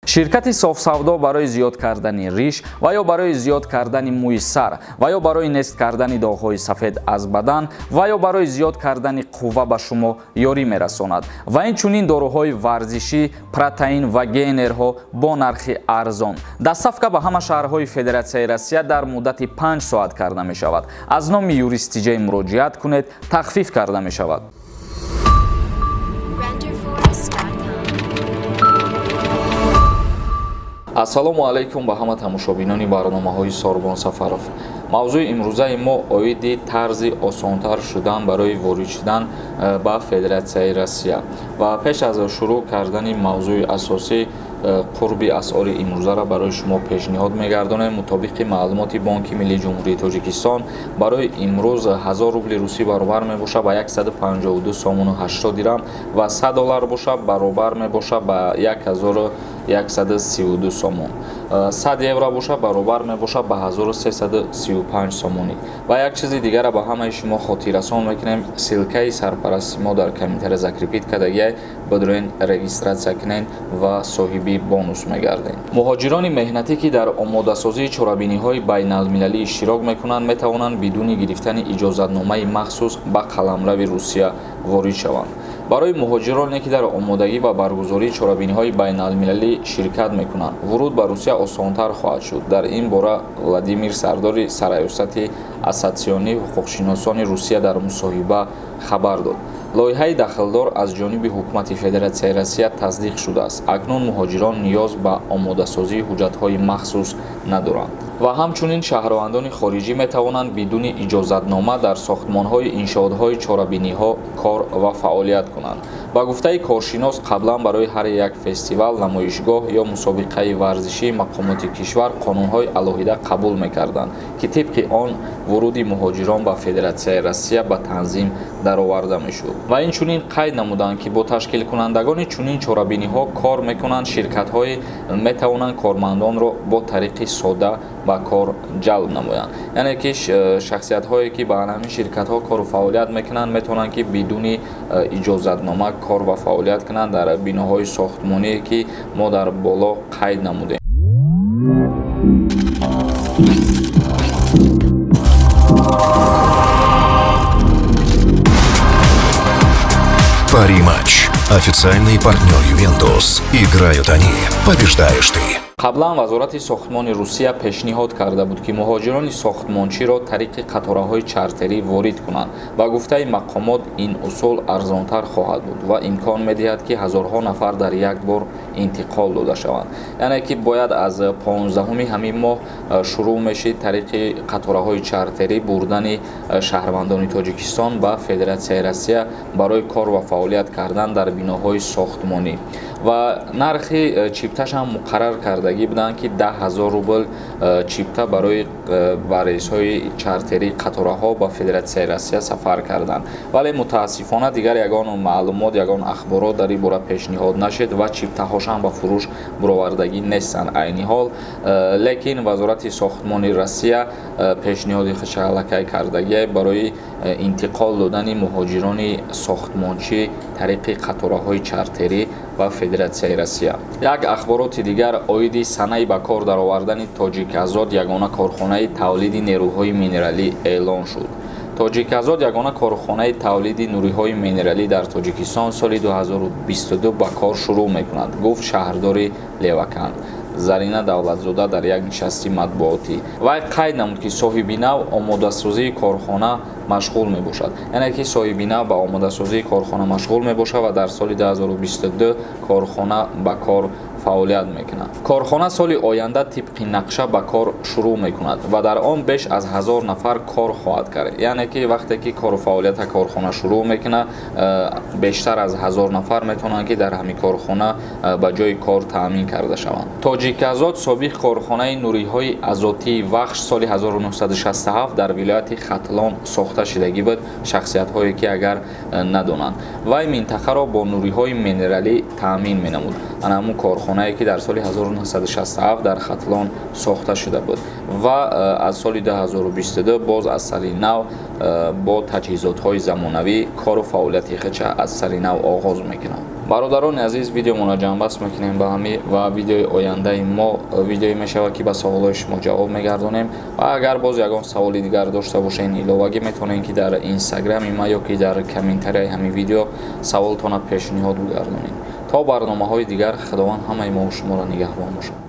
ширкати софсавдо барои зиёд кардани риш ва ё барои зиёд кардани мӯи сар ва ё барои нест кардани доғҳои сафед аз бадан ва ё барои зиёд кардани қувва ба шумо ёрӣ мерасонад ва инчунин доруҳои варзишӣ, протеин ва гейнерҳо бо нархи арзон. Дастсафка ба ҳама шаҳрҳои Федератсияи Россия дар муддати 5 соат карда мешавад. Аз номи юристиҷаи муроҷиат кунед, тахфиф карда мешавад. ассалому алайкум ба ҳама тамошобинони барномаҳои Сорбон Сафаров. мавзӯи имрӯзаи мо оиди тарзи осонтар шудан барои ворид шудан ба Федератсияи Россия ва пеш аз шурӯъ кардани мавзӯи асосӣ қурби асъори имрӯзаро барои шумо пешниҳод мегардонем. мутобиқи маълумоти Бонки Миллии Ҷумҳурии Тоҷикистон барои имрӯз 1000 рубли русӣ баробар мебошад ба 152 сомону 80 дирам ва $100 бошад баробар мебошад ба 1132 сомон. 100 евро бошад баробар мебошад ба 1335 сомонӣ. ва як чизи дигара ба ҳамаи шумо хотиррасон мекунем. силкаи сарпарасти мо дар комментария закрепит кардагиай, бидурен регистратсия кунен ва соҳиби бонус мегарден. муҳоҷирони меҳнатӣ ки дар омодасозии чорабиниҳои байналмилалӣ иштирок мекунанд метавонанд бидуни гирифтани иҷозатномаи махсус ба қаламрави Русия ворид шаванд. барои муҳоҷироне ки дар омодагӣ ба баргузории чорабиниҳои байналмилалӣ ширкат мекунанд, вуруд ба Русия осонтар хоҳад шуд. дар ин бора Владимир Сардори сараёсати Ассотсионии ҳуқуқшиносони Русия дар мусоҳиба хабар дод. лоиҳаи дахлдор аз ҷониби ҳукумати Федератсияи Россия тасдиқ шудааст. акнун муҳоҷирон ниёз ба омодасозии ҳуҷҷатҳои махсус надоранд ва ҳамчунин шаҳрвандони хориҷӣ метавонанд бидуни иҷозатнома дар сохтмонҳои иншоотҳои чорабиниҳо кор ва фаъолият кунанд. ба гуфтаи коршинос, қаблан барои ҳар як фестивал, намоишгоҳ ё мусобиқаи варзишии мақомоти кишвар қонунҳои алоҳида қабул мекарданд, ки тибқи он вуруди муҳоҷирон ба Федератсияи Россия ба танзим дароварда мешуд. ва инчунин қайд намуданд, ки бо ташкилкунандагони чунин чорабиниҳо кор мекунанд. ширкатҳое метавонанд кормандонро бо тариқи сода ба кор ҷалб намоянд. яъне ки шахсиятҳое ки ба ҳамин ширкатҳо кору фаъолият мекунанд метавонанд ки бидуни иҷозатнома кор ва фаъолият кунанд дар биноҳои сохтмоние ки мо дар боло қайд намудем. Пари-матч. Официальный партнер Ювентус. Играют они. Побеждаешь ты. қаблан вазорати сохтмони Русия пешниҳод карда буд, ки муҳоҷирони сохтмончиро тариқи қатораҳои чартерӣ ворид кунанд. ба гуфтаи мақомот ин усул арзонтар хоҳад буд ва имкон медиҳад, ки ҳазорҳо нафар дар як бор интиқол дода шаванд. яъне ки бояд аз 15 ҳамин моҳ шурӯъ мешид тариқи қатораҳои чартерӣ бурдани шаҳрвандони Тоҷикистон ба Федератсияи Россия барои кор ва фаъолият кардан дар биноҳои сохтмонӣ. ва нархи чипташам муқаррар кардагӣ буданд, ки 10,000 рубл чипта барои ба рейсҳои чартерии қатораҳо ба Федератсияи Россия сафар карданд. вале мутаассифона дигар ягон маълумот, ягон ахборот дар ин бора пешниҳод нашуд ва чиптаҳошам ба фурӯш буровардагӣ нестанд. айни ҳол лекин вазорати сохтмони Россия пешниҳоди хушалакай кардагӣ барои интиқол додани муҳоҷирони сохтмончӣ тариқи қатораҳои чартерӣ ва Федератсияи Россия. як ахбороти дигар оиди санаи ба кор даровардани Тоҷиказод ягона корхонаи тавлиди нерӯҳои минералӣ эълон шуд. Тоҷиказод ягона корхонаи тавлиди нуриҳои минералӣ дар Тоҷикистон соли 2022 ба кор шурӯъ мекунад, гуфт шаҳрдори Левакан Зарина Давлатзода дар як нишасти матбуотӣ. вай қайд намуд, ки соҳиби нав омодасозии корхона машғул мебошад. яъне ки соҳиби нав ба омодасозии корхона машғул мебошад ва дар соли 2022 корхона ба кор фаъолият мекунад. корхона соли оянда тибқи нақша ба кор шурӯъ мекунад ва дар он беш аз 1000 нафар кор хоҳад кард. яъне ки вақте ки кору фаъолияти корхона шурӯъ мекунад, бештар аз 1000 нафар метавонанд ки дар ҳамин корхона ба ҷои кор таъмин карда шаванд. Тоҷиказод собиқ корхонаи нуриҳои азотии Вахш соли 1967 дар вилояти Хатлон сохта шудагӣ буд. шахсиятҳое ки агар надонанд, вай минтақаро бо нуриҳои минералӣ таъмин менамуд. анаму корхонае ки дар соли 1967 дар Хатлон сохта шуда буд ва аз соли 2022 боз аз сари нав бо таҷҳизотҳои замонавӣ кору фаъолияти худша аз сари нав оғоз мекунад. бародарони азиз, видеомона ҷамъбаст мекунем ба ҳамин ва видеои ояндаи мо видеое мешавад ки ба саволҳои шумо ҷавоб мегардонем ва агар боз ягон саволи дигар дошта бошед иловагӣ метавонед ки дар инстаграми ма ё ки дар комментарияи ҳамин видео саволтона пешниҳод бигардонед. то барномаҳои дигар худованд ҳамаи мо шуморо нигаҳбон бошад.